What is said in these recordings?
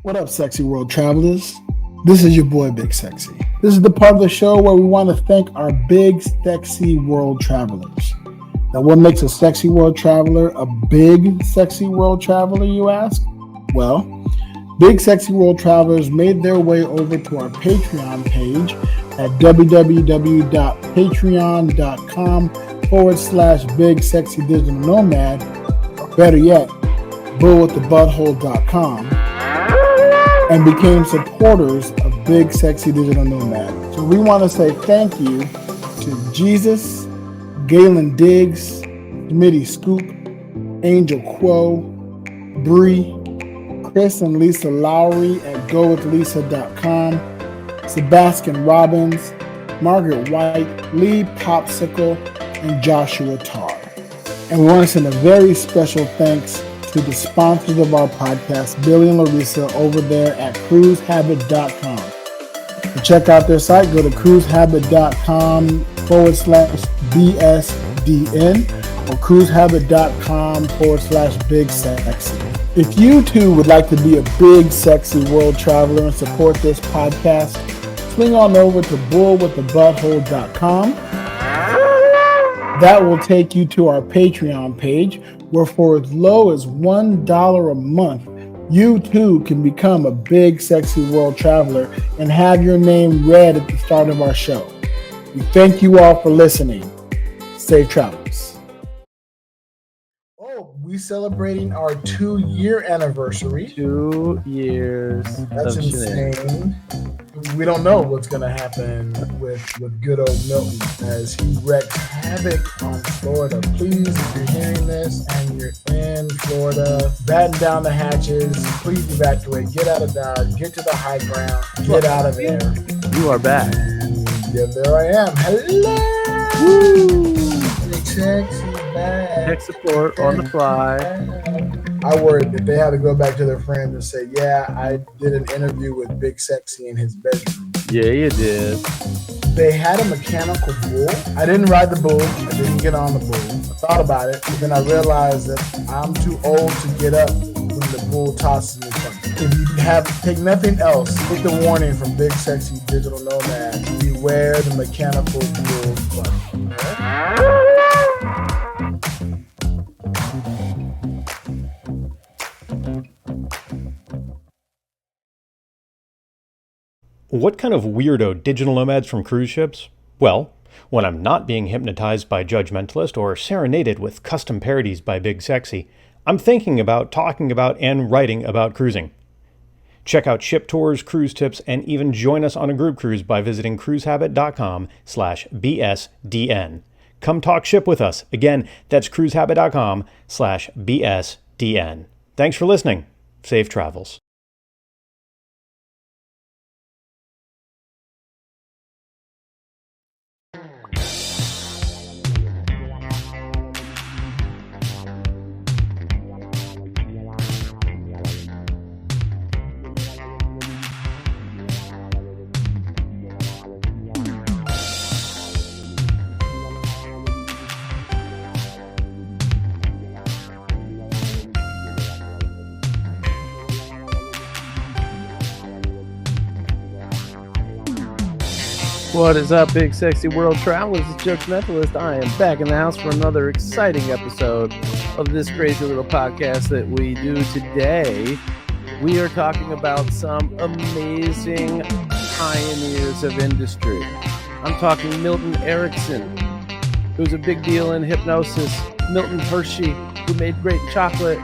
What up, sexy world travelers? This is your boy, Big Sexy. This is the part of the show where we want to thank our big, sexy world travelers. Now, what makes a sexy world traveler a big, sexy world traveler, you ask? Well, big, sexy world travelers made their way over to our Patreon page at www.patreon.com/big sexy digital nomad, or better yet, bullwiththebutthole.com, and became supporters of Big Sexy Digital Nomad. So we want to say thank you to Jesus, Galen Diggs, Smitty Scoop, Angel Quo, Bree, Chris and Lisa Lowry at gowithlisa.com, Sebastian Robbins, Margaret White, Lee Popsicle, and Joshua Tarr. And we want to send a very special thanks to the sponsors of our podcast, Billy and Larissa, over there at cruisehabit.com. To check out their site, go to cruisehabit.com/BSDN or cruisehabit.com/bigsexy. If you too would like to be a big, sexy world traveler and support this podcast, swing on over to bullwiththebutthole.com. That will take you to our Patreon page, where for as low as $1 a month, you too can become a big, sexy world traveler and have your name read at the start of our show. We thank you all for listening. Safe travels. Oh, we celebrating our 2-year anniversary. 2 years. That's insane. We don't know what's going to happen with good old Milton as he wreaks havoc on Florida. Please, if you're hearing this and you're in Florida, batten down the hatches. Please evacuate. Get out of Dodge. Get to the high ground. Get out of there. You are back. And yeah, there I am. Hello. Woo! Big Sexy back. Tech support on the fly. I worried that they had to go back to their friends and say, yeah, I did an interview with Big Sexy in his bedroom. Yeah, you did. They had a mechanical bull. I didn't ride the bull. I didn't get on the bull. I thought about it, but then I realized that I'm too old to get up when the bull tosses me something. If you take nothing else, take the warning from Big Sexy Digital Nomad. Beware the mechanical bull clutch. What kind of weirdo digital nomads from cruise ships? Well, when I'm not being hypnotized by Judge Mentalist or serenaded with custom parodies by Big Sexy, I'm thinking about, talking about, and writing about cruising. Check out ship tours, cruise tips, and even join us on a group cruise by visiting cruisehabit.com/BSDN. Come talk ship with us. Again, that's cruisehabit.com/BSDN. Thanks for listening. Safe travels. What is up, big sexy world travelers? It's Judge Mentalist. I am back in the house for another exciting episode of this crazy little podcast that we do today. We are talking about some amazing pioneers of industry. I'm talking Milton Erickson, who's a big deal in hypnosis, Milton Hershey, who made great chocolate,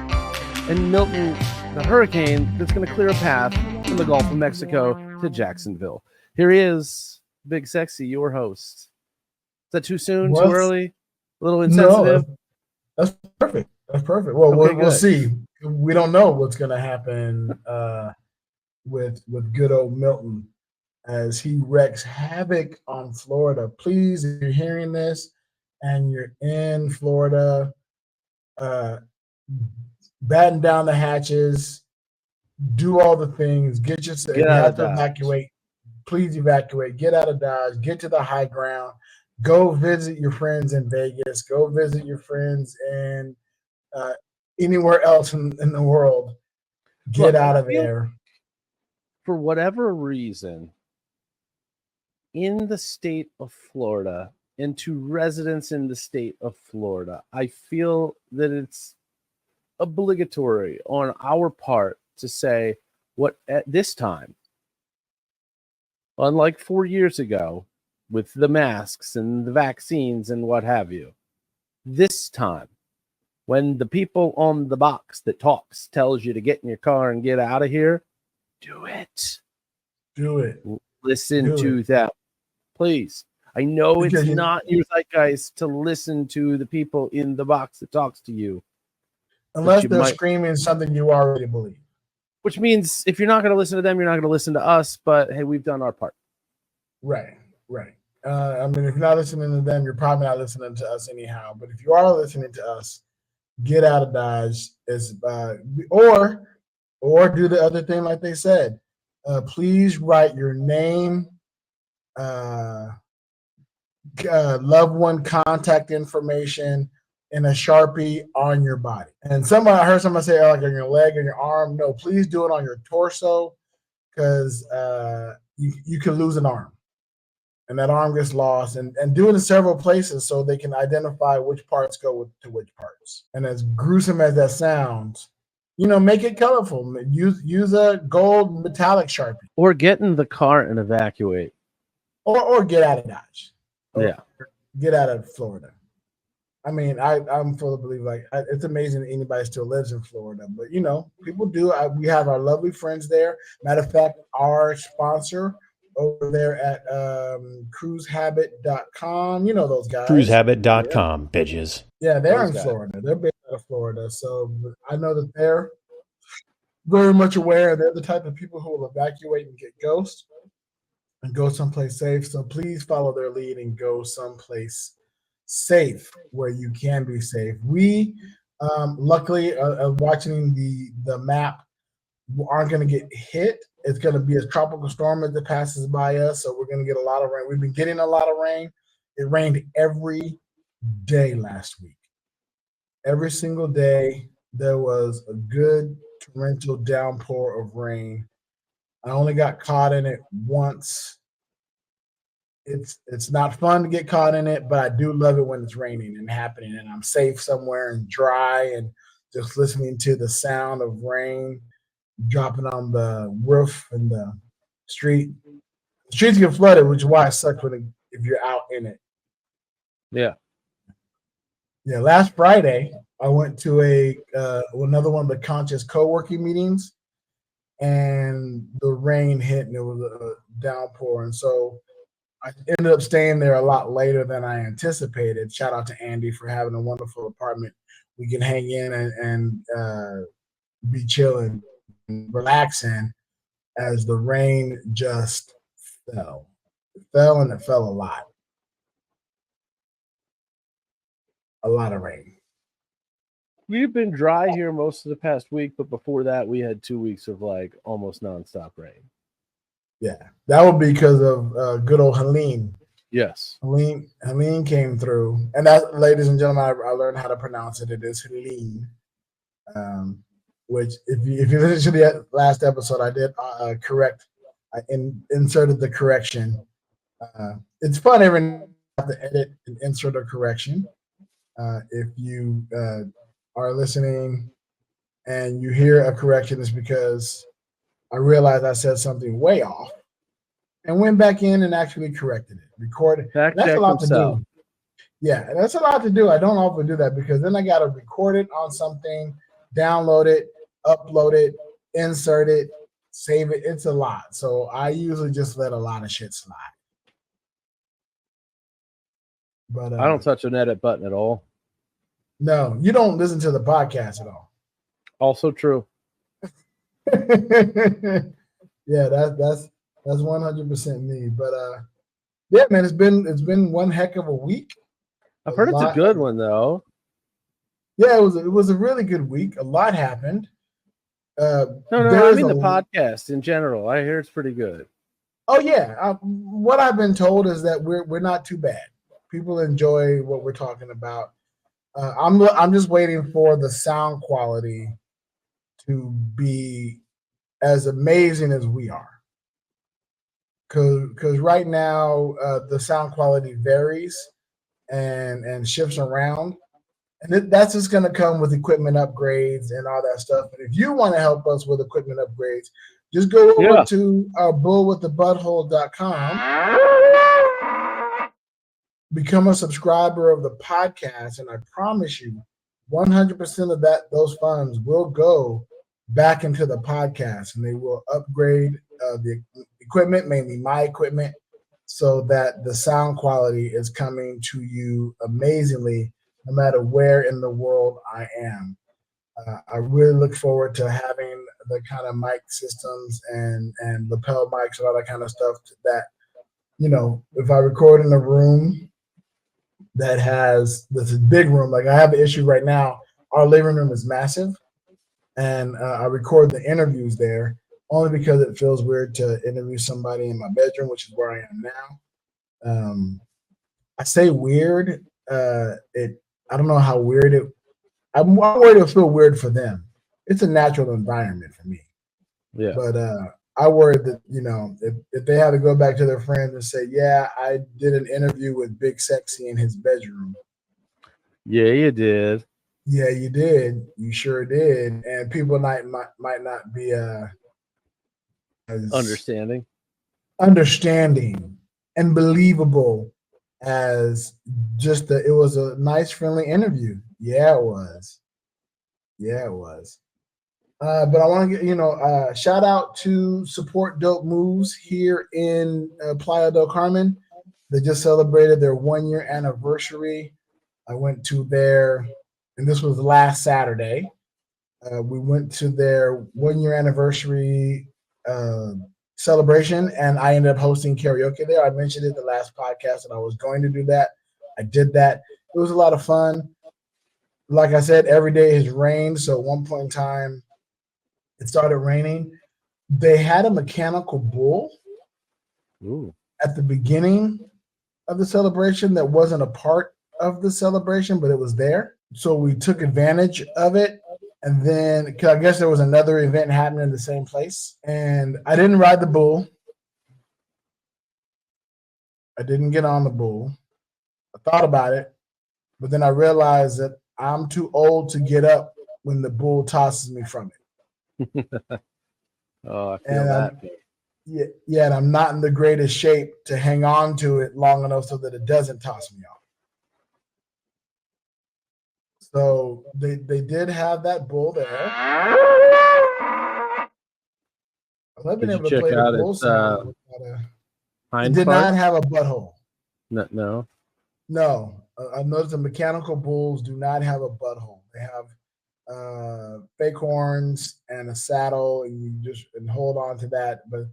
and Milton, the hurricane that's going to clear a path from the Gulf of Mexico to Jacksonville. Here he is. Big Sexy, your host. Is that too soon? Too early? A little insensitive? No, that's perfect. That's perfect. Well, Okay, we'll see. We don't know what's going to happen with good old Milton as he wreaks havoc on Florida. Please, if you're hearing this and you're in Florida, batten down the hatches, do all the things, get yourself, you have to evacuate. Please evacuate, get out of Dodge, get to the high ground, go visit your friends in Vegas, go visit your friends in anywhere else in the world. Get out of there. for whatever reason, in the state of Florida and to residents in the state of Florida, I feel that it's obligatory on our part to say what at this time, unlike 4 years ago with the masks and the vaccines and what have you, this time, when the people on the box that talks tells you to get in your car and get out of here, do it. Do it. Listen to them, please. I know Because it's not your zeitgeist to listen to the people in the box that talks to you. Unless they're screaming something you already believe. Which means if you're not going to listen to them, you're not going to listen to us. But hey, we've done our part. Right. I mean, if you're not listening to them, you're probably not listening to us anyhow. But if you are listening to us, get out of Dodge. Or do the other thing like they said. Please write your name, loved one contact information in a Sharpie on your body. And I heard somebody say like on your leg or your arm. No, please do it on your torso because you can lose an arm. And that arm gets lost. And do it in several places so they can identify which parts go to which parts. And as gruesome as that sounds, make it colorful. Use a gold metallic Sharpie. Or get in the car and evacuate. Or get out of Dodge. Yeah. Get out of Florida. I mean, I'm full of belief. It's amazing that anybody still lives in Florida. But, people do. We have our lovely friends there. Matter of fact, our sponsor over there at cruisehabit.com. You know those guys. Cruisehabit.com, bitches. Yeah, they're in Florida. They're based out of Florida. So I know that they're very much aware. They're the type of people who will evacuate and get ghost and go someplace safe. So please follow their lead and go someplace safe where you can be safe. We luckily watching the map aren't going to get hit. It's going to be a tropical storm as it passes by us, so we're going to get a lot of rain. We've been getting a lot of rain. It rained every day last week. Every single day there was a good torrential downpour of rain. I only got caught in it once. It's not fun to get caught in it, but I do love it when it's raining and happening and I'm safe somewhere and dry and just listening to the sound of rain dropping on the roof and the street. The streets get flooded, which is why it sucks if you're out in it. Yeah. Yeah. Last Friday, I went to another one of the conscious co-working meetings, and the rain hit and it was a downpour, and so I ended up staying there a lot later than I anticipated. Shout out to Andy for having a wonderful apartment. We can hang in and be chilling and relaxing as the rain just fell. It fell and it fell a lot. A lot of rain. We've been dry here most of the past week, but before that, we had 2 weeks of almost nonstop rain. Yeah, that would be because of good old Helene. Yes. Helene came through. And that, ladies and gentlemen, I learned how to pronounce it. It is Helene. Which, if you listen to the last episode, I did correct. I inserted the correction. It's fun every now and then to edit and insert a correction. If you are listening and you hear a correction, it's because I realized I said something way off and went back in and actually corrected it, recorded. That's a lot to do. Yeah, that's a lot to do. I don't often do that because then I got to record it on something, download it, upload it, insert it, save it. It's a lot. So I usually just let a lot of shit slide. But I don't touch an edit button at all. No, you don't listen to the podcast at all. Also true. Yeah, that's 100% me. But yeah, man, it's been one heck of a week. I've heard it's a good one though. Yeah, it was a really good week. A lot happened. I mean the podcast in general. I hear it's pretty good. Oh yeah, what I've been told is that we're not too bad. People enjoy what we're talking about. I'm just waiting for the sound quality to be as amazing as we are. because right now the sound quality varies and shifts around, and that's just going to come with equipment upgrades and all that stuff. But if you want to help us with equipment upgrades, just go over to bullwiththebutthole.com, become a subscriber of the podcast, and I promise you 100% of those funds will go back into the podcast, and they will upgrade the equipment, mainly my equipment, so that the sound quality is coming to you amazingly no matter where in the world I am. I really look forward to having the kind of mic systems and lapel mics and all that kind of stuff that, if I record in a room that has this big room, like I have an issue right now, our living room is massive, and I record the interviews there only because it feels weird to interview somebody in my bedroom, which is where I am now. I say weird. I don't know how weird it. I'm worried it'll feel weird for them. It's a natural environment for me. Yeah. But I worry that if they have to go back to their friends and say, "Yeah, I did an interview with Big Sexy in his bedroom." Yeah, you did. Yeah, you did. You sure did. And people might not be as understanding and believable as just it was a nice, friendly interview. Yeah, it was. But I want to get, shout out to Support Dope Moves here in Playa del Carmen. They just celebrated their 1-year anniversary. I went to and this was last Saturday. We went to their 1-year anniversary celebration, and I ended up hosting karaoke there. I mentioned it the last podcast that I was going to do that. I did that. It was a lot of fun. Like I said, every day has rained. So at one point in time, it started raining. They had a mechanical bull at the beginning of the celebration that wasn't a part of the celebration, but it was there. So we took advantage of it. And then, cause I guess there was another event happening in the same place. And I didn't ride the bull. I didn't get on the bull. I thought about it, but then I realized that I'm too old to get up when the bull tosses me from it. Oh, I feel that. Yeah, and I'm not in the greatest shape to hang on to it long enough so that it doesn't toss me off. So they did have that bull there. I've been able to play the bull sound. It did not have a butthole. No. I've noticed the mechanical bulls do not have a butthole. They have fake horns and a saddle, and you just hold on to that. But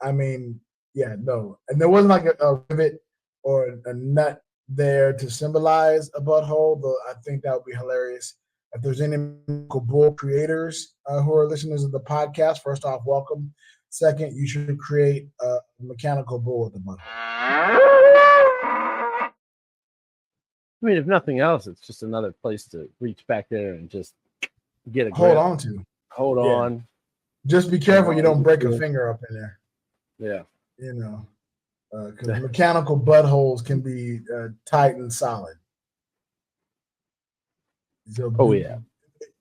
I mean, yeah, no. And there wasn't like a rivet or a nut there to symbolize a butthole, though I think that would be hilarious. If there's any bull creators who are listeners of the podcast, first off, welcome. Second, you should create a mechanical bull with the butthole. I mean, if nothing else, it's just another place to reach back there and just get a grip. Hold on to. Hold on. Just be careful you don't break a finger up in there. Yeah. Because mechanical buttholes can be tight and solid. So yeah.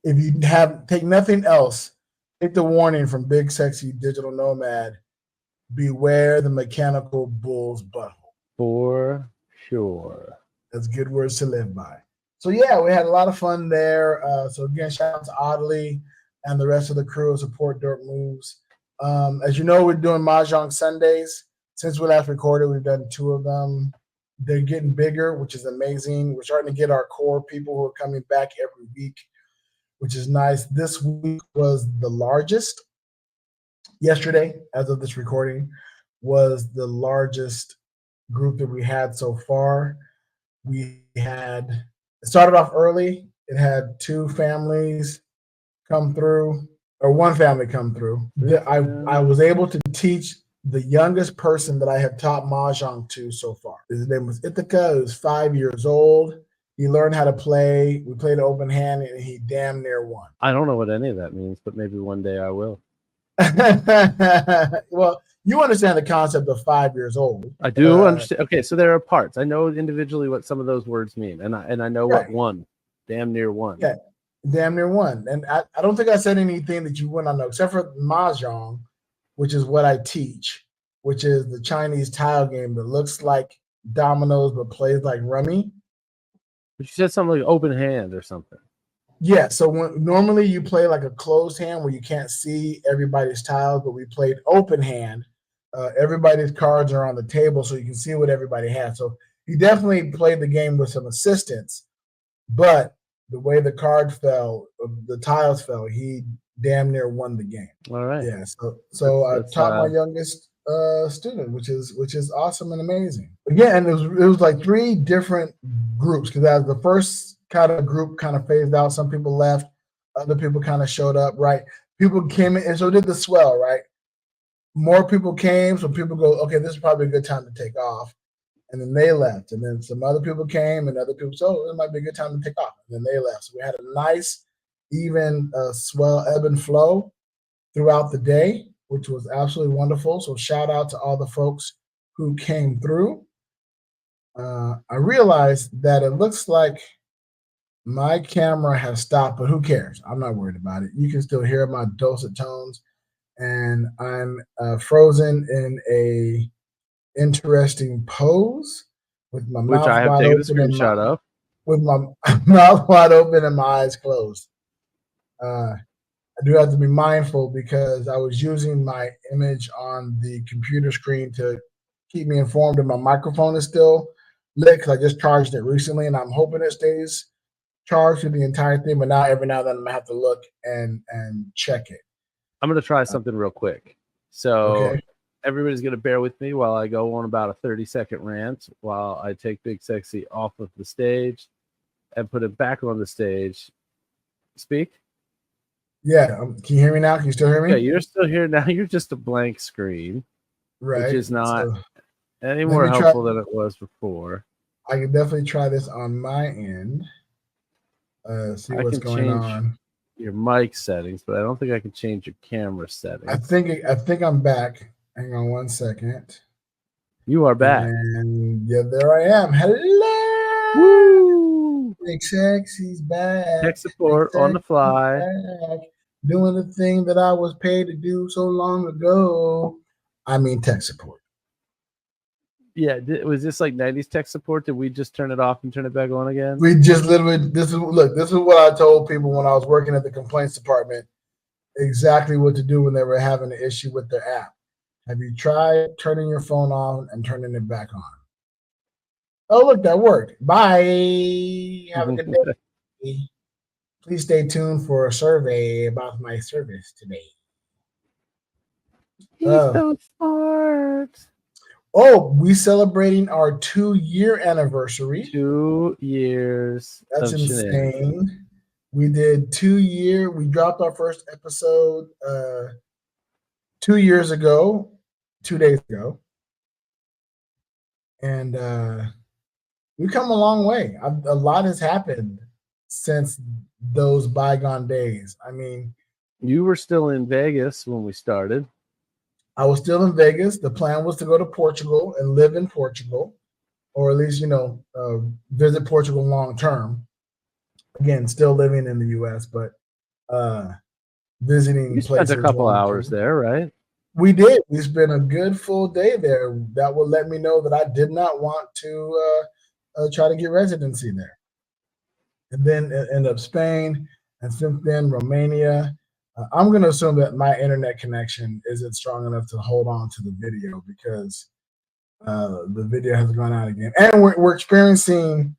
If you take nothing else, take the warning from Big Sexy Digital Nomad. Beware the mechanical bull's butthole. For sure. That's good words to live by. So yeah, we had a lot of fun there. So again, shout out to Audley and the rest of the crew of Support Dope Moves. As you know, we're doing Mahjong Sundays. Since we last recorded, we've done 2 of them. They're getting bigger, which is amazing. We're starting to get our core people who are coming back every week, which is nice. This week was the largest. Yesterday, as of this recording, was the largest group that we had so far. It started off early. It had 2 families come through, or 1 family come through. I was able to teach the youngest person that I have taught Mahjong to so far. His name was Ithaca. He was 5 years old. He learned how to play. We played an open hand, and he damn near won. I don't know what any of that means, but maybe one day I will. Well, you understand the concept of 5 years old. I do understand. Okay, so there are parts. I know individually what some of those words mean, and I know what one, damn near one. Yeah, damn near one. And I don't think I said anything that you wouldn't know, except for mahjong, which is what I teach, which is the Chinese tile game that looks like dominoes but plays like rummy. But you said something like open hand or something. Yeah, so normally you play like a closed hand where you can't see everybody's tiles, but we played open hand. Everybody's cards are on the table, so you can see what everybody has. So he definitely played the game with some assistance, but the way the card fell, the tiles fell, he damn near won the game. All right. Yeah. So I taught my youngest student, which is awesome and amazing. Again, it was like 3 different groups, because as the first kind of group kind of phased out, some people left, other people kind of showed up, right? People came in, and so did the swell, right? More people came, so people go, okay, this is probably a good time to take off. And then they left. And then some other people came, and other people said, oh, it might be a good time to take off. And then they left. So we had a nice, even swell ebb and flow throughout the day, which was absolutely wonderful. So shout out to all the folks who came through. I realized that it looks like my camera has stopped, but who cares? I'm not worried about it. You can still hear my dulcet tones, and I'm frozen in a interesting pose with my mouth I have wide taken a open screenshot of. with my mouth wide open and my eyes closed. I do have to be mindful because I was using my image on the computer screen to keep me informed, and my microphone is still lit because I just charged it recently, and I'm hoping it stays charged through the entire thing. But now every now and then I'm gonna have to look and check it. I'm gonna try something real quick. So everybody's gonna bear with me while I go on about a 30-second rant while I take Big Sexy off of the stage and put it back on the stage. Speak. Yeah, can you hear me now? Can you still hear me? Yeah, you're still here now. You're just a blank screen, right? Which is not any more helpful than it was before. I can definitely try this on my end. See what's going on. Your mic settings, but I don't think I can change your camera settings. I think I'm back. Hang on one second. You are back. And yeah, there I am. Hello. Woo! Big Sexy's back. Tech support on the fly. Back. Doing the thing that I was paid to do so long ago. I mean tech support. Yeah, was this like 90s tech support? Did we just turn it off and turn it back on again? We just literally, this is what I told people when I was working at the complaints department, exactly what to do when they were having an issue with their app. Have you tried turning your phone on and turning it back on? Oh, look, that worked. Bye. Have a good day. Please stay tuned for a survey about my service today. He's so smart. Oh, we celebrating our 2-year anniversary. 2 years. That's insane. We did 2 year. We dropped our first episode 2 years ago, 2 days ago, and we've come a long way. A lot has happened since those bygone days. I mean, you were still in Vegas when we started. I was still in Vegas. The plan was to go to Portugal and live in Portugal, or at least, visit Portugal long term. Again, still living in the U.S., but visiting places. You spent a couple hours there, right? We did. We spent a good full day there. That will let me know that I did not want to try to get residency there. And then end up Spain, and since then Romania. I'm going to assume that my internet connection isn't strong enough to hold on to the video because the video has gone out again. And we're experiencing,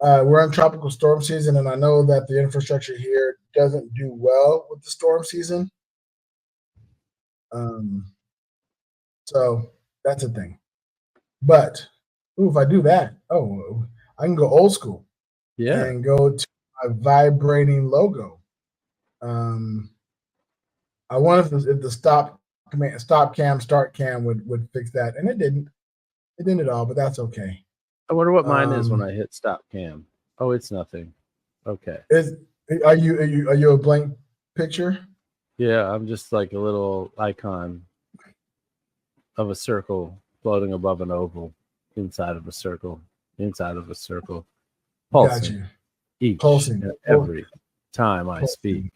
we're in tropical storm season, and I know that the infrastructure here doesn't do well with the storm season. So that's a thing. But if I do that, I can go old school. Yeah. And go to my vibrating logo. I wonder if the stop cam, start cam would fix that, and it didn't. It didn't at all, but that's okay. I wonder what mine is when I hit stop cam. Oh, it's nothing. Okay. Are you a blank picture? Yeah, I'm just like a little icon. of a circle floating above an oval, inside of a circle, inside of a circle, pulsing each and every time I speak.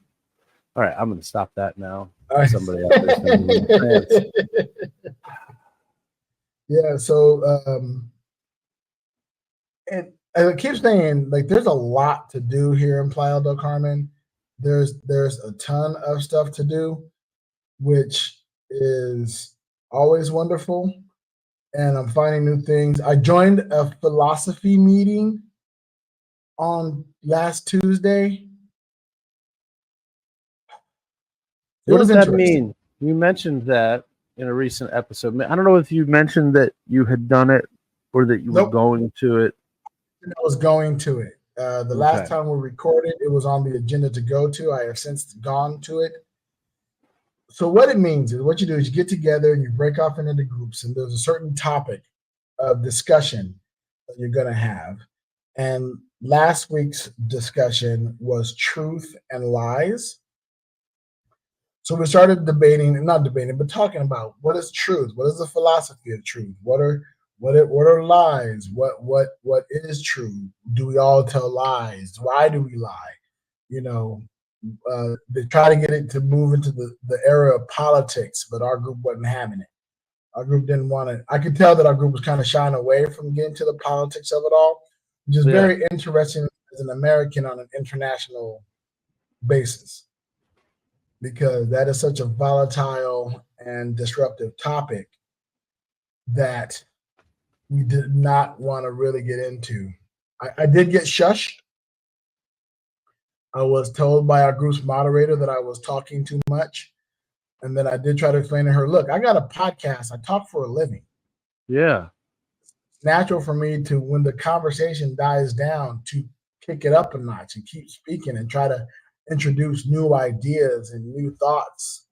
All right, I'm going to stop that now. Somebody out there's going to be in trance. Yeah, so and I keep saying, like, there's a lot to do here in Playa del Carmen. There's a ton of stuff to do, which is always wonderful. And I'm finding new things. I joined a philosophy meeting on last Tuesday. What does that mean? You mentioned that in a recent episode. I don't know if you mentioned that you had done it or that you were going to it. I was going to it. The last time we recorded, it was on the agenda to go to. I have since gone to it. So what it means is what you do is you get together and you break off into groups, and there's a certain topic of discussion that you're going to have. And last week's discussion was truth and lies. So we started talking about what is truth? What is the philosophy of truth? What are lies? What is true? Do we all tell lies? Why do we lie? You know, they try to get it to move into the era of politics, but our group wasn't having it. Our group didn't want it. I could tell that our group was kind of shying away from getting to the politics of it all, which is very interesting as an American on an international basis, because that is such a volatile and disruptive topic that we did not want to really get into. I did get shushed. I was told by our group's moderator that I was talking too much. And then I did try to explain to her, look, I got a podcast. I talk for a living. Yeah. It's natural for me to, when the conversation dies down, to kick it up a notch and keep speaking and try to introduce new ideas and new thoughts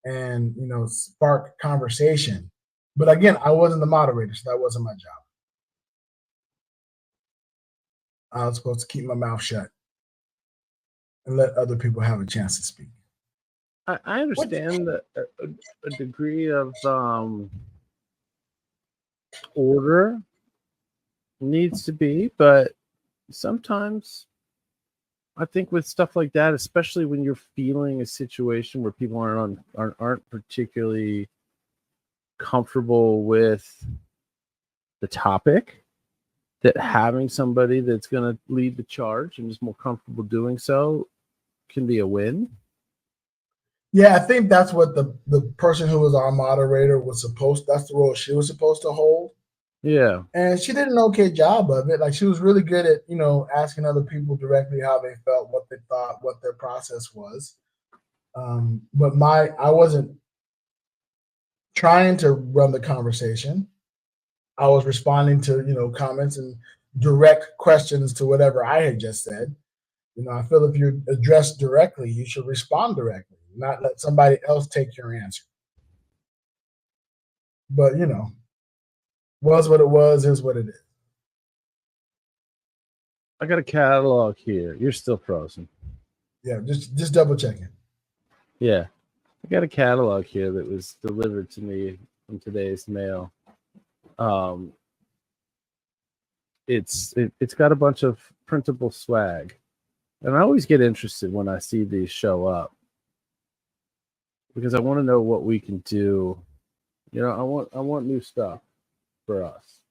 and, you know, spark conversation. But again, I wasn't the moderator, so that wasn't my job. I was supposed to keep my mouth shut and let other people have a chance to speak. I understand that a degree of order needs to be, but sometimes I think with stuff like that, especially when you're feeling a situation where people aren't particularly comfortable with the topic, that having somebody that's going to lead the charge and is more comfortable doing so can be a win. Yeah, I think that's what the person who was our moderator was that's the role she was supposed to hold. Yeah. And she did an okay job of it. Like, she was really good at, you know, asking other people directly how they felt, what they thought, what their process was. But I wasn't trying to run the conversation. I was responding to, you know, comments and direct questions to whatever I had just said. You know, I feel if you're addressed directly, you should respond directly, not let somebody else take your answer. But, you know, was what it was, is what it is. I got a catalog here. You're still frozen. Yeah, just double checking. Yeah. I got a catalog here that was delivered to me from today's mail. It's got a bunch of printable swag. And I always get interested when I see these show up, because I want to know what we can do. You know, I want new stuff for us.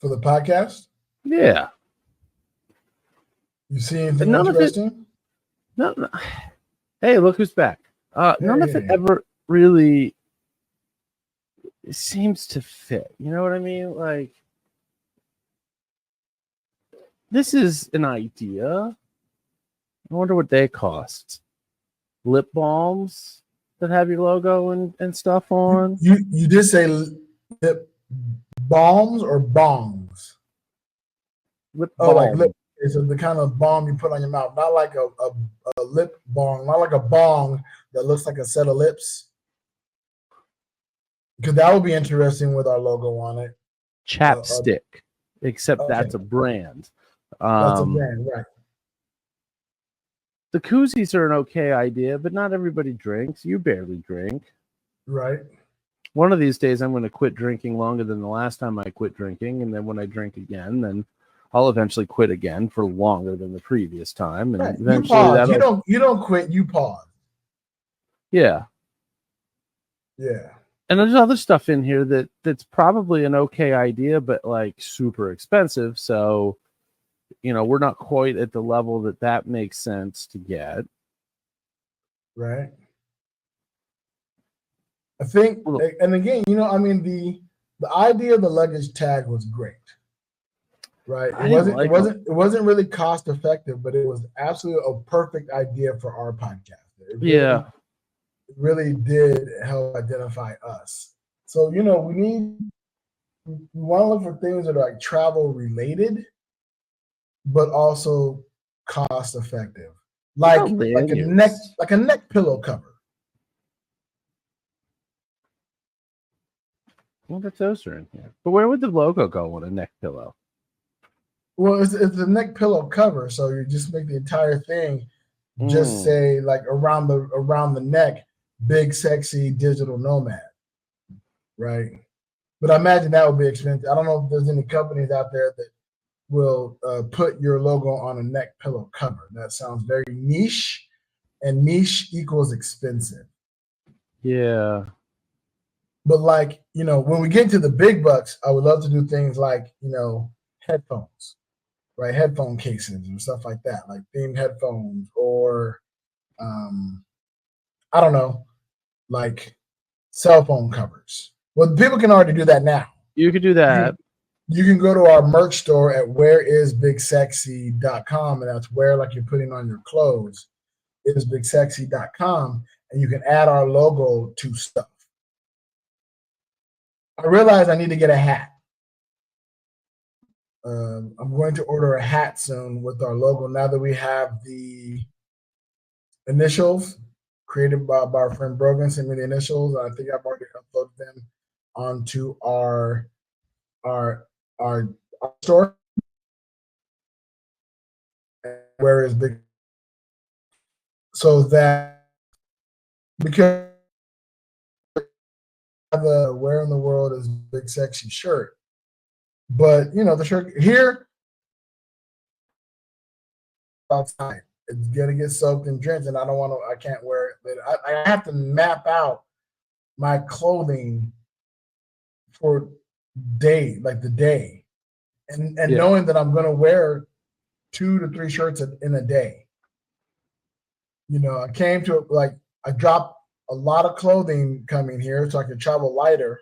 For the podcast? Yeah. You see anything interesting? No. Hey, look who's back. None of it ever really seems to fit. You know what I mean? Like, this is an idea. I wonder what they cost. Lip balms that have your logo and stuff on. You did say lip balms or bongs? Lip balm. Like lip. It's the kind of balm you put on your mouth, not like a lip balm, not like a bong that looks like a set of lips. Because that would be interesting with our logo on it. Chapstick, except that's a brand. That's a brand, right? The koozies are an okay idea, but not everybody drinks. You barely drink. Right. one of these days I'm going to quit drinking longer than the last time I quit drinking, and then when I drink again, then I'll eventually quit again for longer than the previous time, and Right. You eventually pause. that'll You don't quit. You pause. yeah. Yeah. And there's other stuff in here that's probably an okay idea, but like super expensive. So, we're not quite at the level that makes sense to get. Right. I think, and again, the idea of the luggage tag was great. Right. It wasn't really cost effective, but it was absolutely a perfect idea for our podcast. It really did help identify us. So, we want to look for things that are like travel related, but also cost effective. Like a neck pillow cover. Well, the those are in here. But where would the logo go on a neck pillow? Well, it's a neck pillow cover, so you just make the entire thing just say like around the neck, big sexy digital nomad, right? But I imagine that would be expensive. I don't know if there's any companies out there that will put your logo on a neck pillow cover. That sounds very niche, and niche equals expensive. Yeah. But when we get to the big bucks, I would love to do things like, headphones. Right, headphone cases and stuff like that, like themed headphones, or I don't know, like cell phone covers. Well, people can already do that now. You could do that. You can go to our merch store at whereisbigsexy.com, and that's where like you're putting on your clothes. It is bigsexy.com, and you can add our logo to stuff. I realize I need to get a hat. I'm going to order a hat soon with our logo now that we have the initials created by our friend Brogan. Sent me the initials. I think I've already uploaded them onto our store. Where is big? So that because the where in the world is big sexy shirt. But the shirt here outside, it's gonna get soaked and drenched, and I can't wear it. But I have to map out my clothing for the day, and knowing that I'm gonna wear 2 to 3 shirts in a day. I came to I dropped a lot of clothing coming here so I could travel lighter.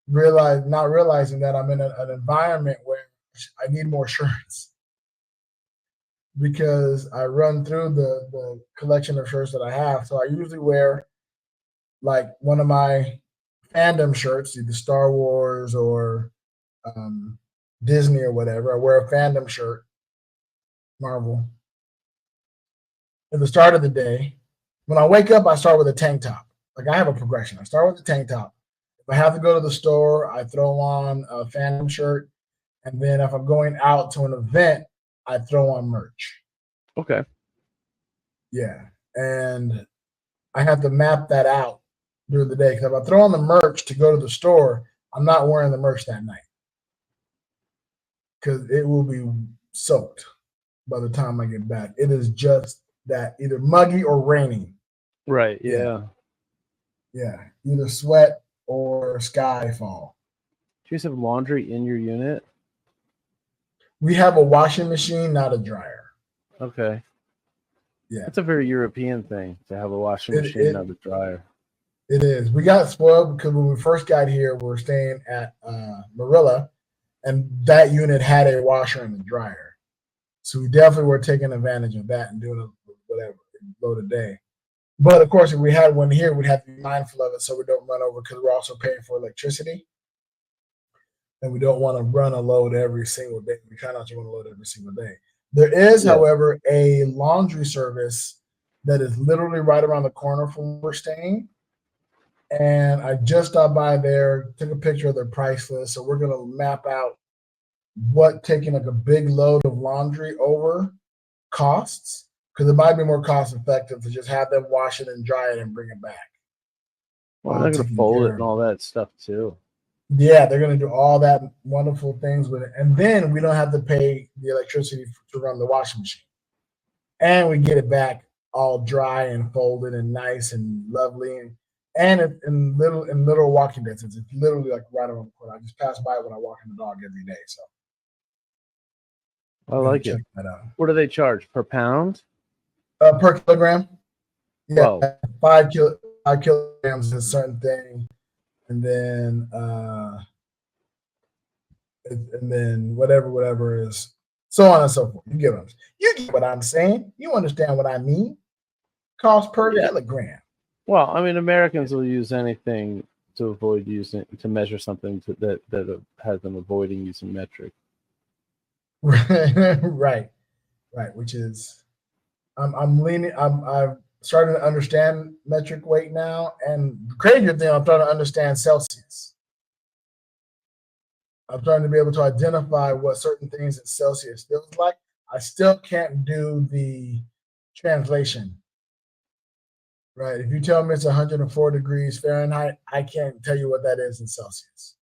Not realizing that I'm in an environment where I need more shirts because I run through the collection of shirts that I have. So I usually wear like one of my fandom shirts, either Star Wars or Disney or whatever. I wear a fandom shirt, Marvel. At the start of the day, when I wake up, I start with a tank top. Like I have a progression. I start with the tank top. If I have to go to the store, I throw on a fandom shirt. And then if I'm going out to an event, I throw on merch. Okay. Yeah. And I have to map that out during the day. Because if I throw on the merch to go to the store, I'm not wearing the merch that night. Because it will be soaked by the time I get back. It is just that either muggy or raining. Right. Yeah. Yeah. Either sweat or skyfall. Do you guys have laundry in your unit? We have a washing machine, not a dryer. Okay. Yeah. That's a very European thing to have a washing machine, not a dryer. It is. We got spoiled because when we first got here, we were staying at Marilla, and that unit had a washer and a dryer. So we definitely were taking advantage of that and doing whatever, load a day. But of course, if we had one here, we'd have to be mindful of it so we don't run over because we're also paying for electricity. And we don't want to run a load every single day. We try not to run a load every single day. There is, however, a laundry service that is literally right around the corner from where we're staying. And I just stopped by there, took a picture of their price list. So we're going to map out what taking like a big load of laundry over costs. Because it might be more cost effective to just have them wash it and dry it and bring it back. Well, they're gonna taken fold it care and of. all that stuff too. Yeah, they're going to do all that wonderful things with it. And then we don't have to pay the electricity to run the washing machine. And we get it back all dry and folded and nice and lovely. And in little walking distance. It's literally like right around the corner. I just pass by it when I walk the dog every day. So I like it. check that out. What do they charge per pound? Per kilogram? Yeah, Whoa. 5 kilograms is a certain thing. And then whatever is so on and so forth. You get what I'm saying. You understand what I mean. Cost per kilogram. Well, I mean, Americans will use anything to avoid using to measure something that has them avoiding using metric. Right. Which is, I'm leaning. I'm starting to understand metric weight now, and the crazier thing, I'm starting to understand Celsius. I'm starting to be able to identify what certain things in Celsius feels like. I still can't do the translation. Right. If you tell me it's 104 degrees Fahrenheit, I can't tell you what that is in Celsius.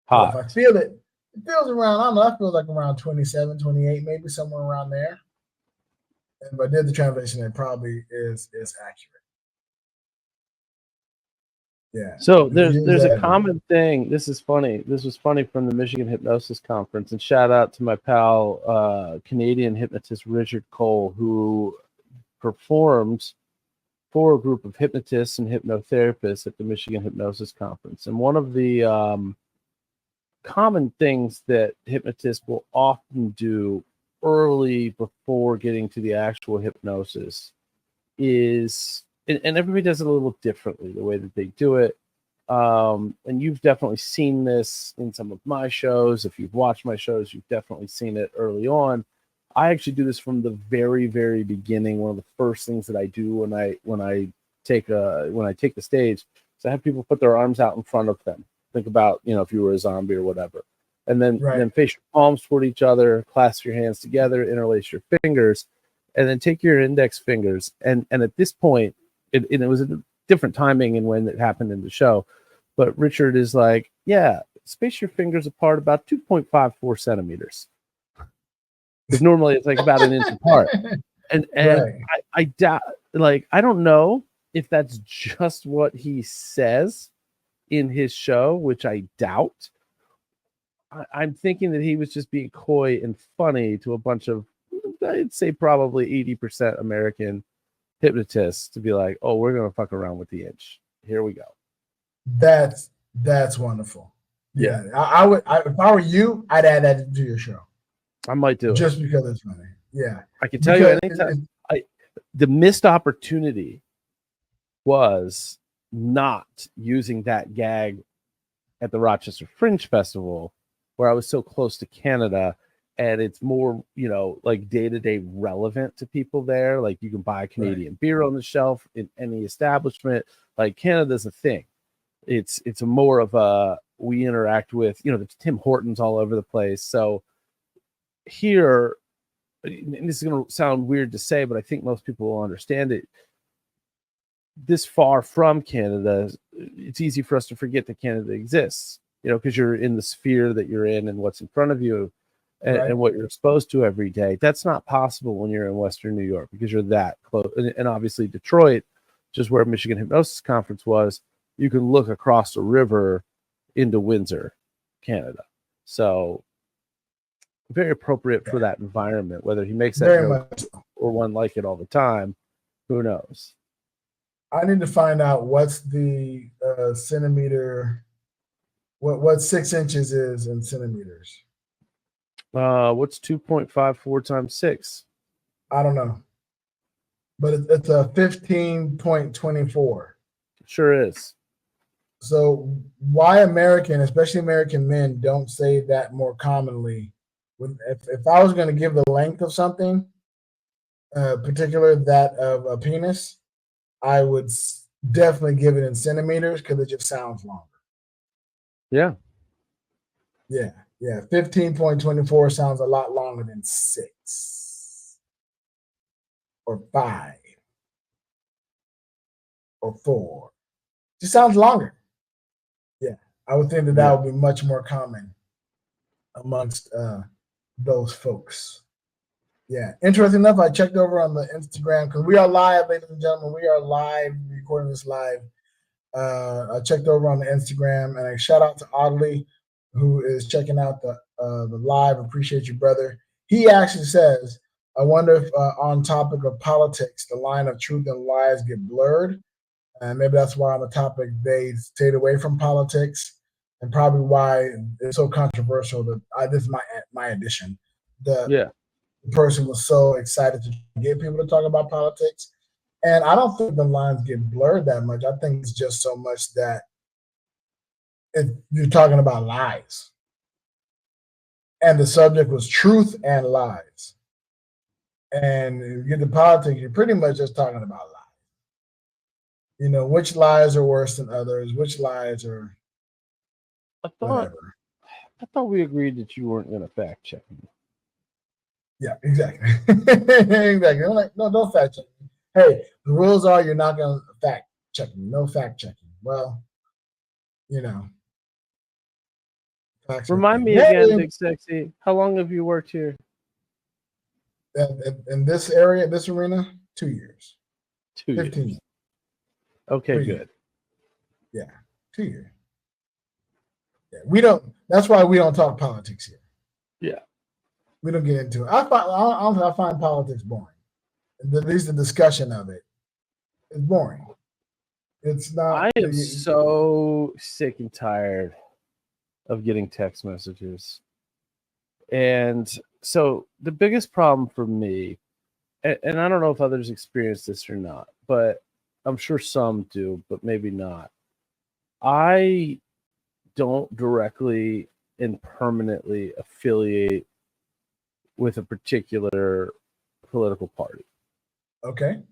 Hot. But if I feel it, it feels around, I don't know, that feels like around 27, 28, maybe somewhere around there. And if I did the translation, it probably is accurate. Yeah. So there's a common thing. This is funny. This was funny from the Michigan Hypnosis Conference. And shout out to my pal, Canadian hypnotist Richard Cole, who performed for a group of hypnotists and hypnotherapists at the Michigan Hypnosis Conference. And one of the common things that hypnotists will often do early before getting to the actual hypnosis is, and everybody does it a little differently, the way that they do it. And you've definitely seen this in some of my shows. If you've watched my shows, you've definitely seen it early on. I actually do this from the very, very beginning. One of the first things that I do when I take the stage is I have people put their arms out in front of them. Think about, if you were a zombie or whatever, and then face your palms toward each other, clasp your hands together, interlace your fingers, and then take your index fingers. And at this point, it was a different timing and when it happened in the show, but Richard is like, yeah, space your fingers apart about 2.54 centimeters. Because normally it's like about an inch apart. And I doubt, I don't know if that's just what he says in his show, which I doubt. I'm thinking that he was just being coy and funny to a bunch of, I'd say probably 80% American hypnotists to be like, oh, we're going to fuck around with the inch. Here we go. That's wonderful. Yeah. I would, if I were you, I'd add that to your show. I might do just it. because it's funny. Yeah. I can tell you anytime. The missed opportunity was not using that gag at the Rochester Fringe Festival, where I was so close to Canada, and it's more, like day-to-day relevant to people there. Like you can buy Canadian beer on the shelf in any establishment. Like Canada's a thing. It's a more of a, we interact with, the Tim Hortons all over the place. So here, and this is going to sound weird to say, but I think most people will understand it. This far from Canada, it's easy for us to forget that Canada exists, because you're in the sphere that you're in and what's in front of you and what you're exposed to every day. That's not possible when you're in Western New York because you're that close. And obviously Detroit, just where Michigan Hypnosis Conference was, you can look across the river into Windsor, Canada. So very appropriate for that environment. Whether he makes that joke or one like it all the time, who knows? I need to find out what's the centimeter, what 6 inches is in centimeters. What's 2.54 times 6? I don't know, but it's a 15.24. Sure is. So why especially American men, don't say that more commonly? If I was going to give the length of something, particular that of a penis, I would definitely give it in centimeters because it just sounds longer. Yeah. 15.24 sounds a lot longer than 6 or 5 or 4 Just sounds longer. Yeah, I would think that Yeah. would be much more common amongst those folks. Yeah, interesting enough, I checked over on the Instagram because we are live, ladies and gentlemen. We are live, recording this live. I checked over on the Instagram, and I shout out to Audley, who is checking out the live. Appreciate you, brother. He actually says, "I wonder if on topic of politics, the line of truth and lies get blurred, and maybe that's why on the topic they stayed away from politics, and probably why it's so controversial." That this is my addition. The person was so excited to get people to talk about politics. And I don't think the lines get blurred that much. I think it's just so much that you're talking about lies. And the subject was truth and lies. And if you get to politics, you're pretty much just talking about lies. You know, which lies are worse than others, which lies are whatever. I thought we agreed that you weren't going to fact check me. Yeah, exactly. Exactly. I'm like, no, don't fact check me. Hey, the rules are you're not going to fact check me. No fact checking. Well, you know. Remind me again, Big Sexy, how long have you worked here? In this area, this arena, 2 years. 15 years. Okay, good. Yeah, 2 years. Yeah, that's why we don't talk politics here. Yeah. We don't get into it. I find politics boring. At least the discussion of it is boring. It's not. I am so sick and tired of getting text messages. And so the biggest problem for me, and I don't know if others experience this or not, but I'm sure some do, but maybe not. I don't directly and permanently affiliate with a particular political party. Okay.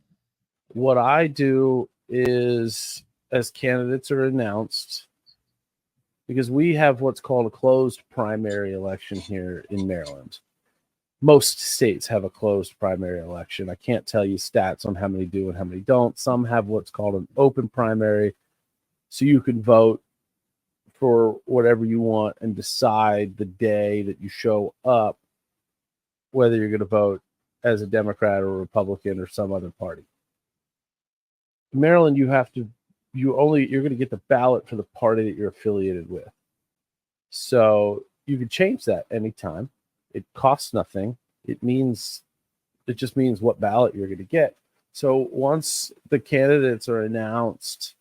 What I do is, as candidates are announced, because we have what's called a closed primary election here in Maryland. Most states have a closed primary election. I can't tell you stats on how many do and how many don't. Some have what's called an open primary, so you can vote for whatever you want and decide the day that you show up whether you're going to vote as a Democrat or a Republican or some other party. In Maryland, you're going to get the ballot for the party that you're affiliated with. So you can change that anytime. It costs nothing. It just means what ballot you're going to get. So once the candidates are announced,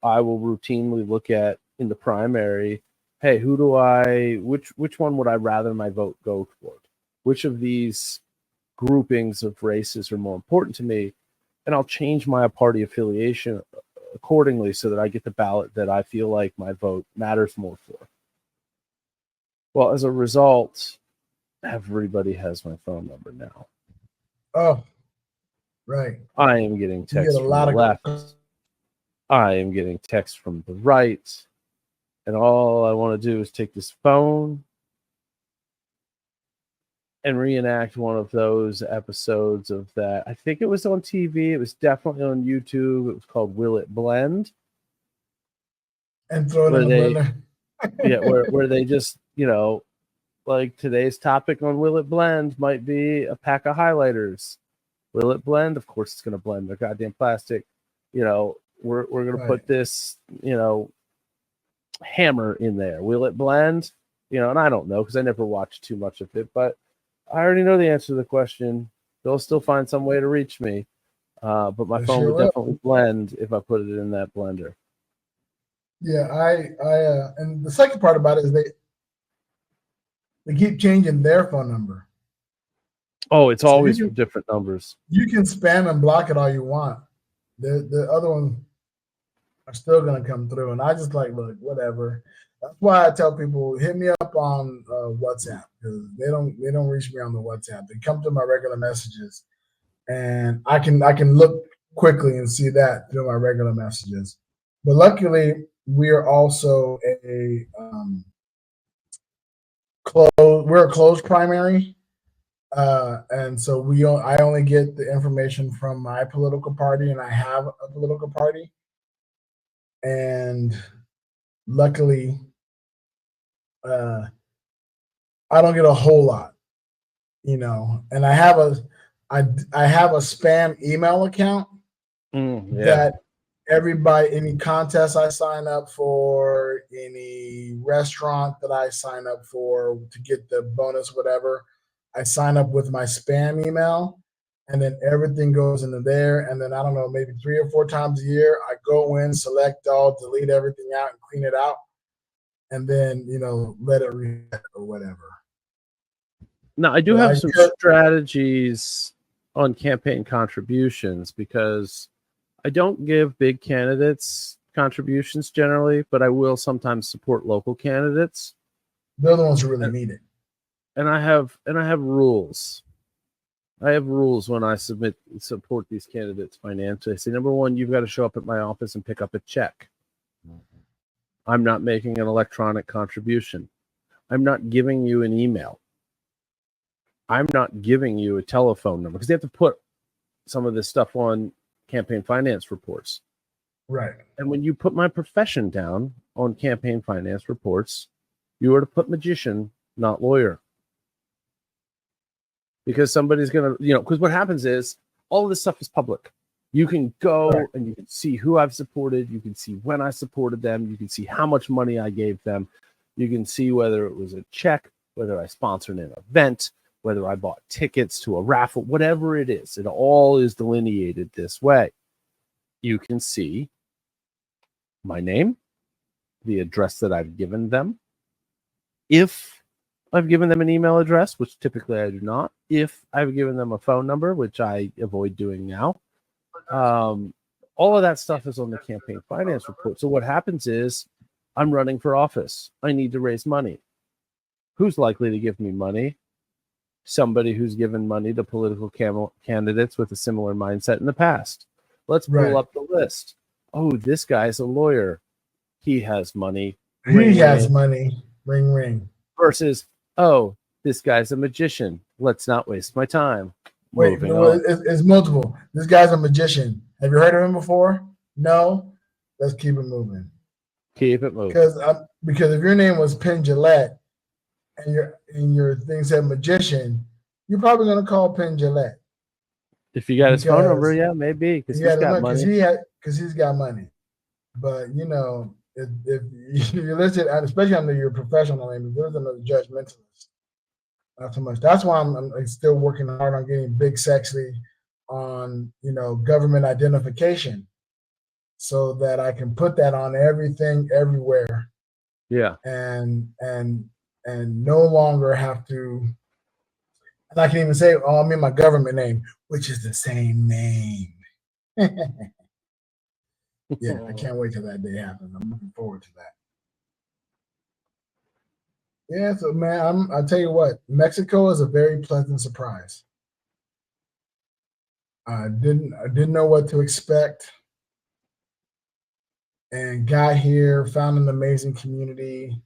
I will routinely look at in the primary, hey, which one would I rather my vote go toward? Which of these groupings of races are more important to me? And I'll change my party affiliation accordingly so that I get the ballot that I feel like my vote matters more for. Well, as a result, everybody has my phone number now. Oh, right. I am getting texts from the left. I am getting texts from the right. And all I want to do is take this phone and reenact one of those episodes of that. I think it was on TV. It was definitely on YouTube. It was called Will It Blend? And throw it in the blender. Yeah, where they just, like today's topic on Will It Blend might be a pack of highlighters. Will it blend? Of course it's going to blend. They're goddamn plastic. We're going to put this, hammer in there. Will it blend? And I don't know because I never watched too much of it, but I already know the answer to the question. They'll still find some way to reach me. But my phone would definitely blend if I put it in that blender. Yeah, and the second part about it is they keep changing their phone number. Oh, it's always different numbers. You can spam and block it all you want. The other ones are still going to come through. And I just look, whatever. That's why I tell people, hit me up on WhatsApp because they don't reach me on the WhatsApp. They come to my regular messages, and I can look quickly and see that through my regular messages. But luckily, we are also we're a closed primary, and so I only get the information from my political party, and I have a political party. and luckily, I don't get a whole lot, and I have a spam email account that everybody, any contest I sign up for, any restaurant that I sign up for to get the bonus, whatever, I sign up with my spam email, and then everything goes into there. And then I don't know, maybe 3 or 4 times a year, I go in, select all, delete everything out, and clean it out, and then let it reset or whatever. Now, I do have some strategies on campaign contributions because I don't give big candidates contributions generally, but I will sometimes support local candidates. They're the ones who really need it. And I have rules. I have rules when I support these candidates financially. I say, number one, you've got to show up at my office and pick up a check. I'm not making an electronic contribution. I'm not giving you an email. I'm not giving you a telephone number because they have to put some of this stuff on campaign finance reports. Right. And when you put my profession down on campaign finance reports, you are to put magician, not lawyer. Because somebody's going to, because what happens is all of this stuff is public. You can go and you can see who I've supported. You can see when I supported them. You can see how much money I gave them. You can see whether it was a check, whether I sponsored an event, whether I bought tickets to a raffle, whatever it is. It all is delineated this way. You can see my name, the address that I've given them. If I've given them an email address, which typically I do not. If I've given them a phone number, which I avoid doing now. All of that stuff is on the campaign finance report. So what happens is I'm running for office. I need to raise money. Who's likely to give me money? Somebody who's given money to political candidates with a similar mindset in the past. Let's pull up the list. Oh, this guy's a lawyer. He has money. He has money. Ring, ring. Versus, oh, this guy's a magician. Let's not waste my time. Wait, it's multiple. This guy's a magician. Have you heard of him before? No? Let's keep it moving. Keep it moving. Because if your name was Penn Jillette and your thing said magician, you're probably going to call Penn Jillette. If you got his phone number, yeah, maybe. Because he's got money. Because he's got money. But, if you're listed, especially under your professional name, if you're another judge mentalist, not so much. That's why I'm still working hard on getting Big Sexy on, government identification so that I can put that on everything, everywhere. Yeah. And no longer have to, and I can even say, oh, I'm in my government name, which is the same name. Yeah, I can't wait till that day happens. I'm looking forward to that. Yeah, so man, I'll tell you what, Mexico is a very pleasant surprise. I didn't know what to expect, and got here, found an amazing community.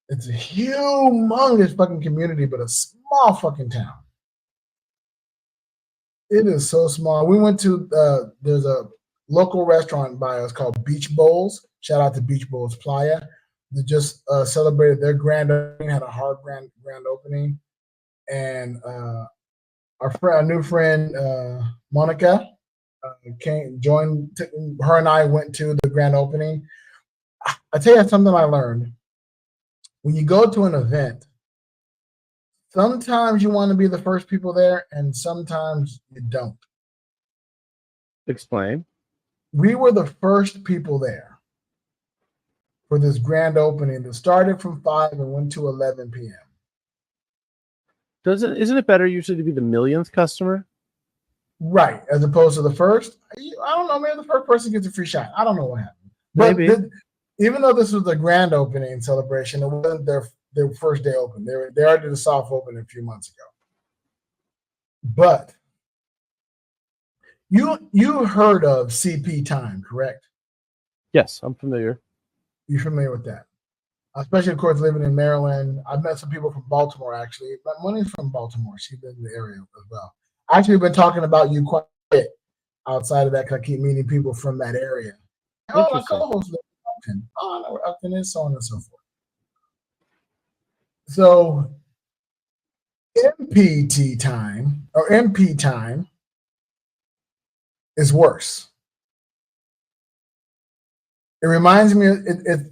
It's a humongous fucking community, but a small fucking town. It is so small. We went to there's a local restaurant by us called Beach Bowls. Shout out to Beach Bowls Playa. They just celebrated their grand opening, had a hard grand opening. And our new friend, Monica, joined. Her and I went to the grand opening. I tell you something I learned. When you go to an event, sometimes you want to be the first people there, and sometimes you don't. Explain. We were the first people there for this grand opening that started from 5 and went to 11 p.m. Isn't it better usually to be the millionth customer? Right, as opposed to the first. I don't know, maybe the first person gets a free shot. I don't know what happened. But even though this was the grand opening celebration, it wasn't their first day open. They already did a soft open a few months ago. But you heard of CP time, correct? Yes, I'm familiar. You're familiar with that? Especially, of course, living in Maryland. I've met some people from Baltimore, actually. My money's from Baltimore. She's been in the area as well. I actually been talking about you quite a bit outside of that because I keep meeting people from that area. Oh, my co-host lives Elkton. Oh, I know where Elkton is, so on and so forth. So MPT time or MP time is worse. It reminds me,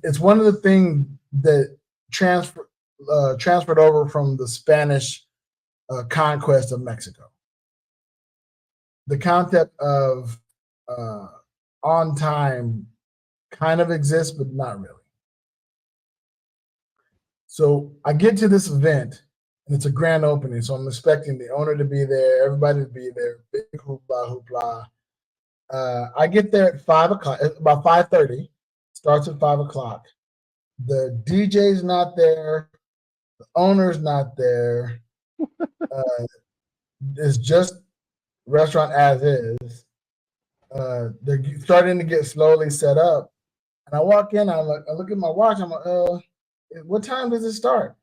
it's one of the things that transferred over from the Spanish conquest of Mexico. The concept of on time kind of exists, but not really. So I get to this event, and it's a grand opening, so I'm expecting the owner to be there, everybody to be there, big hoopla, hoopla. I get there at 5 o'clock, about 5:30, starts at 5 o'clock. The DJ's not there, the owner's not there. It's just restaurant as is. They're starting to get slowly set up. And I walk in, I look at my watch, I'm like, what time does it start?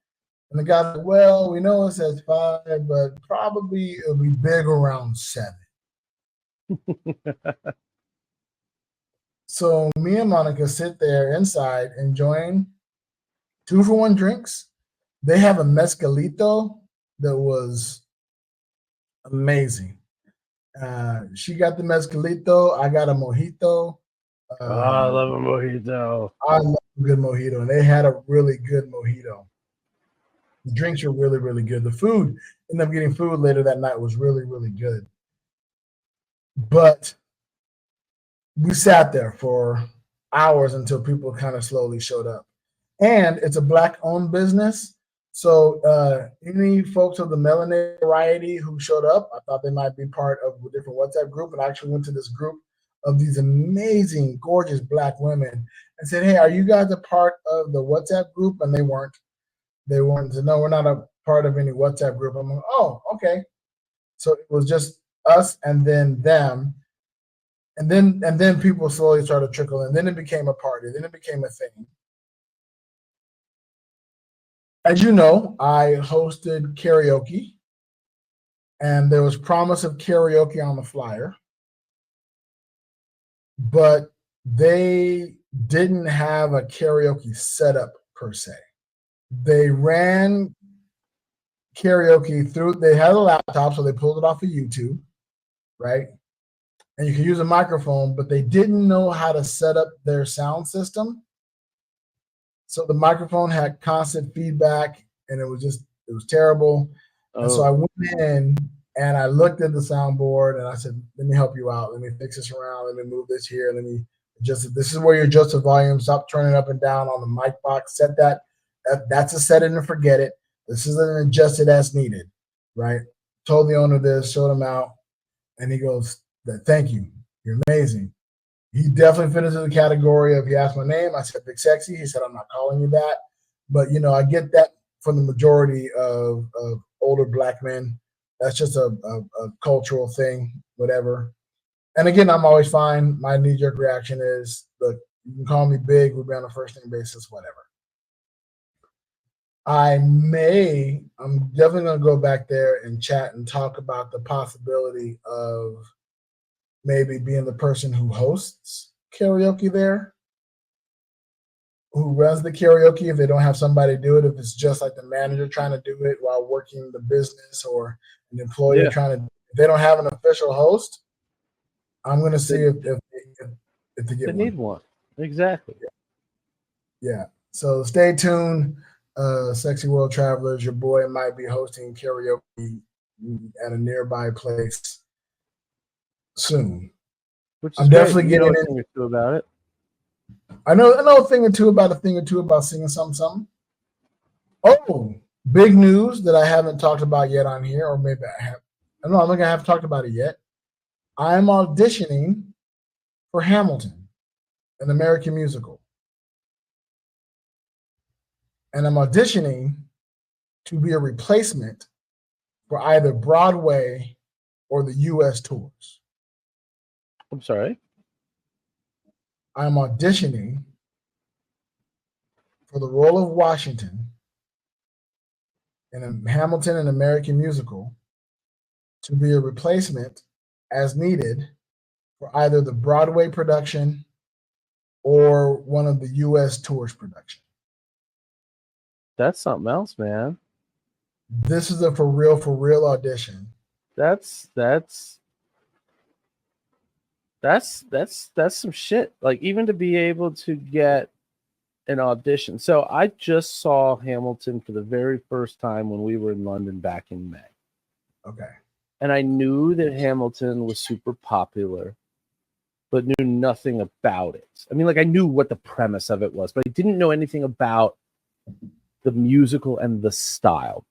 And the guy's like, well, we know it says 5, but probably it'll be big around 7. So me and Monica sit there inside enjoying 2-for-1 drinks. They have a mezcalito that was amazing. She got the mezcalito. I got a mojito. I love a mojito. I love a good mojito, and they had a really good mojito. The drinks were really, really good. The food, ended up getting food later that night, was really, really good. But we sat there for hours until people kind of slowly showed up. And it's a Black-owned business. So any folks of the melanated variety who showed up, I thought they might be part of a different WhatsApp group. And I actually went to this group of these amazing, gorgeous Black women and said, hey, are you guys a part of the WhatsApp group? And they weren't. They said, no, we're not a part of any WhatsApp group. I'm like, oh, okay. So it was just us and then them. And then people slowly started to trickle in. Then it became a party. Then it became a thing. As you know, I hosted karaoke, and there was promise of karaoke on the flyer, but they didn't have a karaoke setup per se. They ran karaoke through, they had a laptop, so they pulled it off of YouTube, right? And you can use a microphone, but they didn't know how to set up their sound system. So the microphone had constant feedback, and it was terrible. Oh. And so I went in and I looked at the soundboard and I said, let me help you out. Let me fix this around. Let me move this here. Let me adjust it. This is where you adjust the volume. Stop turning up and down on the mic box. Set that. That's a set it and forget it. This isn't adjusted as needed, right? Told the owner this, showed him out, and he goes, thank you. You're amazing. He definitely fit into the category of, he asked my name. I said, Big Sexy. He said, I'm not calling you that. But, I get that from the majority of older Black men. That's just a cultural thing, whatever. And again, I'm always fine. My knee-jerk reaction is, look, you can call me Big. We'll be on a first-name basis, whatever. I'm definitely going to go back there and chat and talk about the possibility of maybe being the person who hosts karaoke there, who runs the karaoke if they don't have somebody do it, if it's just like the manager trying to do it while working the business, or an employee trying to, if they don't have an official host, I'm going to see if they get they need one. Exactly. Yeah. So stay tuned, Sexy World Travelers. Your boy might be hosting karaoke at a nearby place soon. Which is I'm definitely getting a thing or two about it. I know a thing or two about singing something. Oh, big news that I haven't talked about yet on here, or maybe I have. I don't know. I think I haven't talked about it yet. I am auditioning for Hamilton, an American musical, and I'm auditioning to be a replacement for either Broadway or the U.S. tours. I'm sorry. I'm auditioning for the role of Washington in a Hamilton, an American musical, to be a replacement as needed for either the Broadway production or one of the U.S. tours production. That's something else, man. This is a for real audition. That's some shit. Like, even to be able to get an audition. So I just saw Hamilton for the very first time when we were in London back in May. Okay. And I knew that Hamilton was super popular, but knew nothing about it. I mean, like, I knew what the premise of it was, but I didn't know anything about the musical and the style.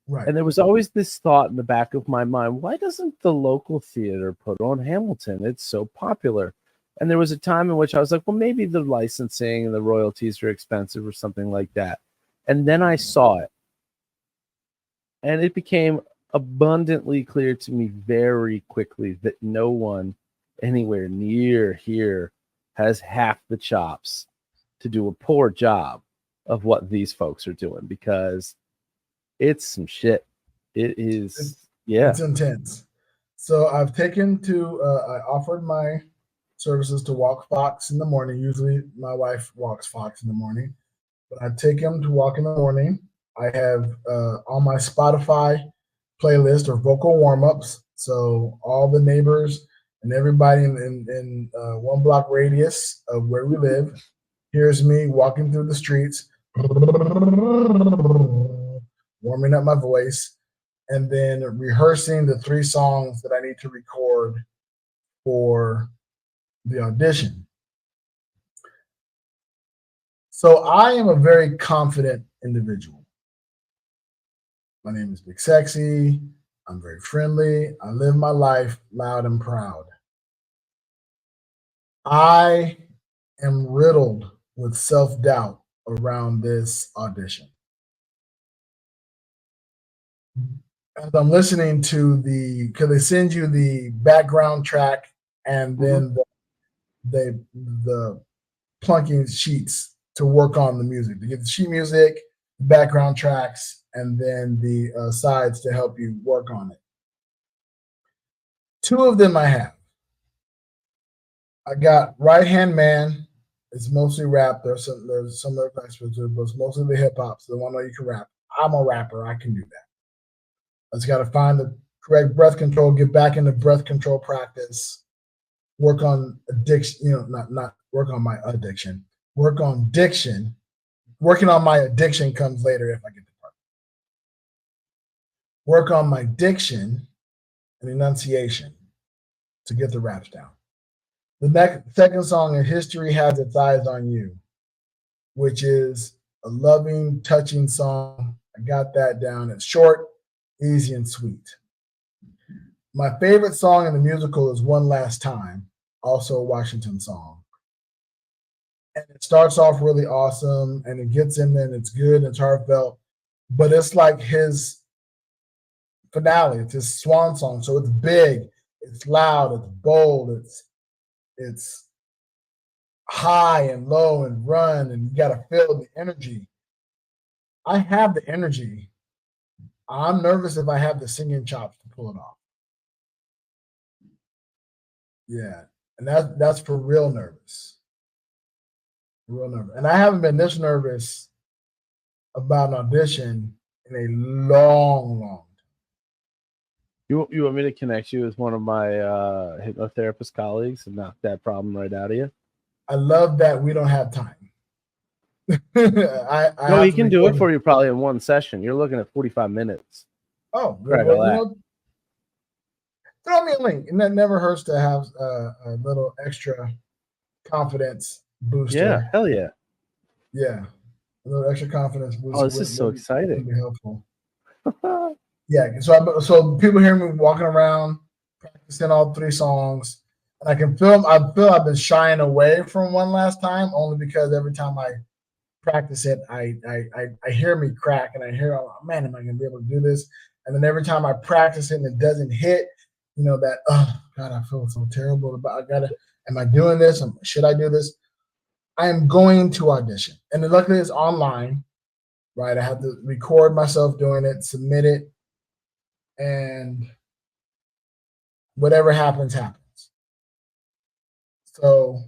Right. And there was always this thought in the back of my mind, why doesn't the local theater put on Hamilton? It's so popular. And there was a time in which I was like, well, maybe the licensing and the royalties are expensive or something like that. And then I saw it. And it became abundantly clear to me very quickly that no one anywhere near here has half the chops to do a poor job of what these folks are doing, because it's some shit. It is, it's intense. So I've taken to, I offered my services to walk Fox in the morning. Usually my wife walks Fox in the morning, but I take him to walk in the morning. I have on my Spotify playlist or vocal warm-ups. So all the neighbors and everybody in 1 block radius of where we live hears me walking through the streets, warming up my voice, and then rehearsing the 3 songs that I need to record for the audition. So I am a very confident individual. My name is Big Sexy. I'm very friendly. I live my life loud and proud. I am riddled with self-doubt around this audition. As I'm listening to because they send you the background track and then the plunking sheets to work on the music. To get the sheet music, background tracks, and then the sides to help you work on it. 2 of them I have. I got Right Hand Man. It's mostly rap. There's some other aspects to it, but it's mostly the hip hop. So the one where you can rap. I'm a rapper. I can do that. I just got to find the correct breath control, get back into breath control practice, work on addiction, not work on my addiction, work on diction. Working on my addiction comes later if I get the part. Work on my diction and enunciation to get the raps down. The second song is History Has Its Eyes on You, which is a loving, touching song. I got that down. It's short, easy, and sweet. My favorite song in the musical is One Last Time, also a Washington song. And it starts off really awesome, and it gets in there, and it's good, and it's heartfelt, but it's like his finale. It's his swan song, so it's big, it's loud, it's bold, it's high and low and run, and you got to feel the energy. I have the energy. I'm nervous if I have the singing chops to pull it off. Yeah, and that's for real nervous. Real nervous. And I haven't been this nervous about an audition in a long time. You want me to connect you with one of my hypnotherapist colleagues and knock that problem right out of you? I love that we don't have time. No, he can do it for you probably in one session. You're looking at 45 minutes. Oh, well, throw me a link. And that never hurts to have a little extra confidence booster. Yeah, hell yeah. Yeah, a little extra confidence booster. Oh, this is so exciting. Be helpful. Yeah, so people hear me walking around, practicing all 3 songs, and I feel I've been shying away from One Last Time only because every time I practice it, I hear me crack, and I hear, oh man, am I gonna be able to do this? And then every time I practice it and it doesn't hit, that, oh God, I feel so terrible about. Am I doing this? Should I do this? I am going to audition, and luckily it's online, right? I have to record myself doing it, submit it, and whatever happens, happens. So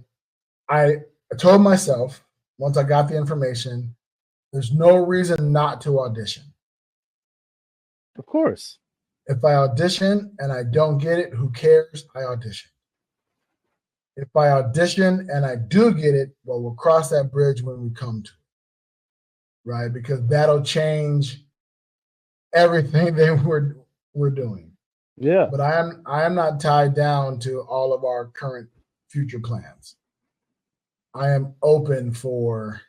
I I told myself once I got the information, there's no reason not to audition. Of course. If I audition and I don't get it, who cares? I audition. If I audition and I do get it, well, we'll cross that bridge when we come to it, right? Because that'll change everything that we're doing. Yeah. But I am not tied down to all of our current future plans. I am open for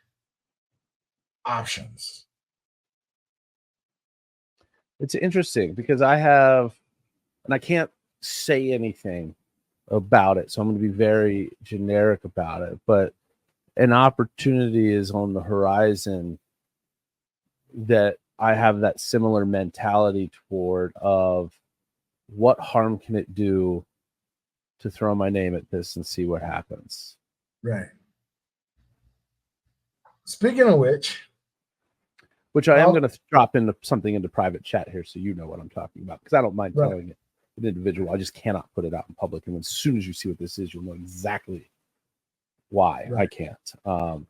options. It's interesting because I have, and I can't say anything about it, so I'm going to be very generic about it, but an opportunity is on the horizon that I have that similar mentality toward of what harm can it do to throw my name at this and see what happens. Right. Speaking of which I am going to drop into something into private chat here so you know what I'm talking about, because I don't mind telling it an individual. I just cannot put it out in public, and as soon as you see what this is, you'll know exactly why I can't. That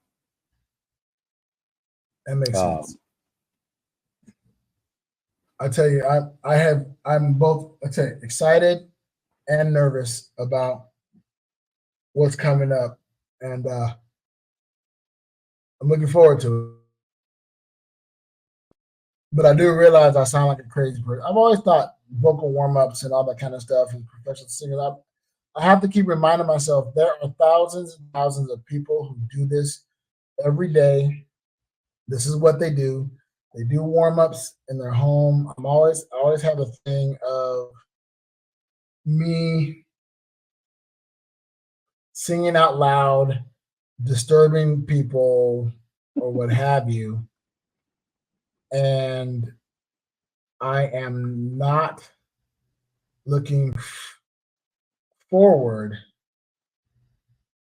makes sense. I tell you, I'm both excited and nervous about what's coming up, and I'm looking forward to it. But I do realize I sound like a crazy person. I've always thought vocal warm-ups and all that kind of stuff and professional singers. I have to keep reminding myself there are thousands and thousands of people who do this every day. This is what they do. They do warm-ups in their home. I always have a thing of me singing out loud, disturbing people or what have you. And I am not looking forward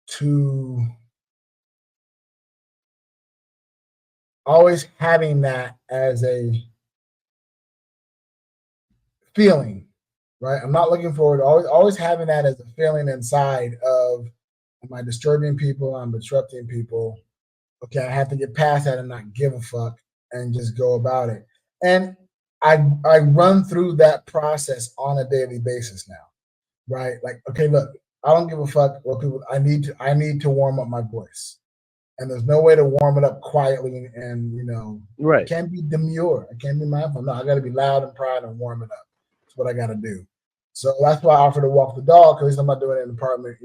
to always having that as a feeling, right? I'm not looking forward to always having that as a feeling inside of, am I disturbing people? I'm disrupting people. Okay, I have to get past that and not give a fuck and just go about it. And I run through that process on a daily basis now, right? Like, okay, look, I don't give a fuck what people. I need to warm up my voice, and there's no way to warm it up quietly and right. I can't be demure. I can't be mindful. No, I got to be loud and proud and warm it up. That's what I got to do. So that's why I offer to walk the dog, because I'm not doing it in the apartment.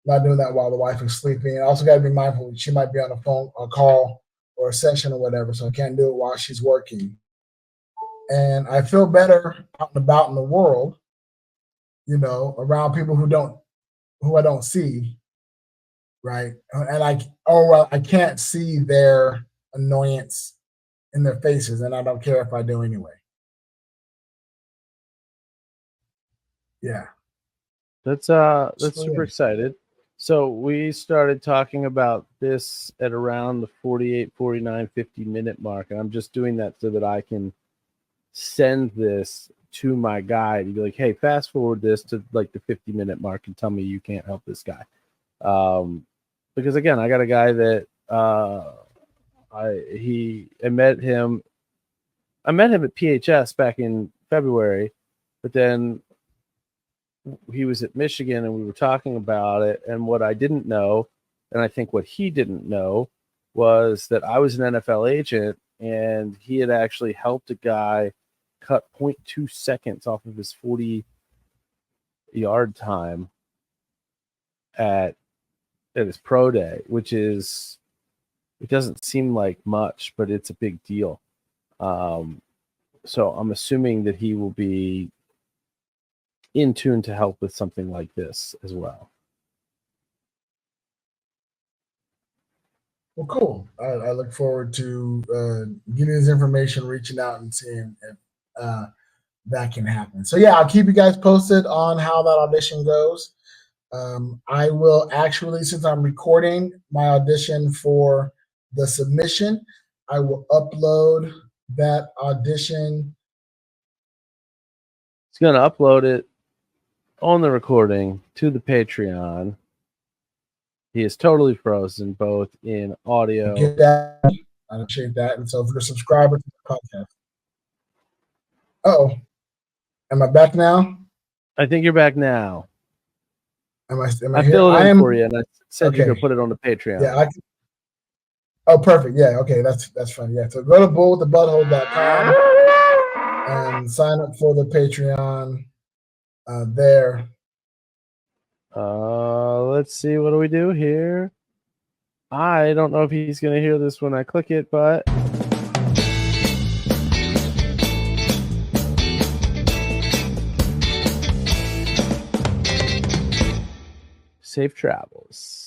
Not doing that while the wife is sleeping. I also got to be mindful. She might be on a phone, a call, or a session or whatever, so I can't do it while she's working. And I feel better out and about in the world, around people who I don't see, right? And I can't see their annoyance in their faces, and I don't care if I do anyway. Yeah. That's super excited. So we started talking about this at around the 48, 49, 50 minute mark. And I'm just doing that so that I can send this to my guy to be like, hey, fast forward this to like the 50-minute mark and tell me you can't help this guy. Because again, I got a guy that I met him at PHS back in February, but then he was at Michigan and we were talking about it. And what I didn't know, and I think what he didn't know, was that I was an NFL agent and he had actually helped a guy cut 0.2 seconds off of his 40-yard time at his pro day, which is, it doesn't seem like much, but it's a big deal. So I'm assuming that he will be in tune to help with something like this as well. Well, cool. I look forward to getting this information, reaching out and seeing if that can happen. So yeah, I'll keep you guys posted on how that audition goes. I will actually, since I'm recording my audition for the submission, I will upload that audition. It's going to upload it on the recording to the Patreon. He is totally frozen, both in audio. Get that. I appreciate that. And so if you're a subscriber to the podcast. Oh, am I back now? I think you're back now. Am I I here? filled it in for you, and I said you okay. could put it on the Patreon. Yeah, oh, perfect. Yeah, okay, that's fine. Yeah, so go to bullwiththebutthole.com and sign up for the Patreon there. Let's see. What do we do here? I don't know if he's going to hear this when I click it, but safe travels.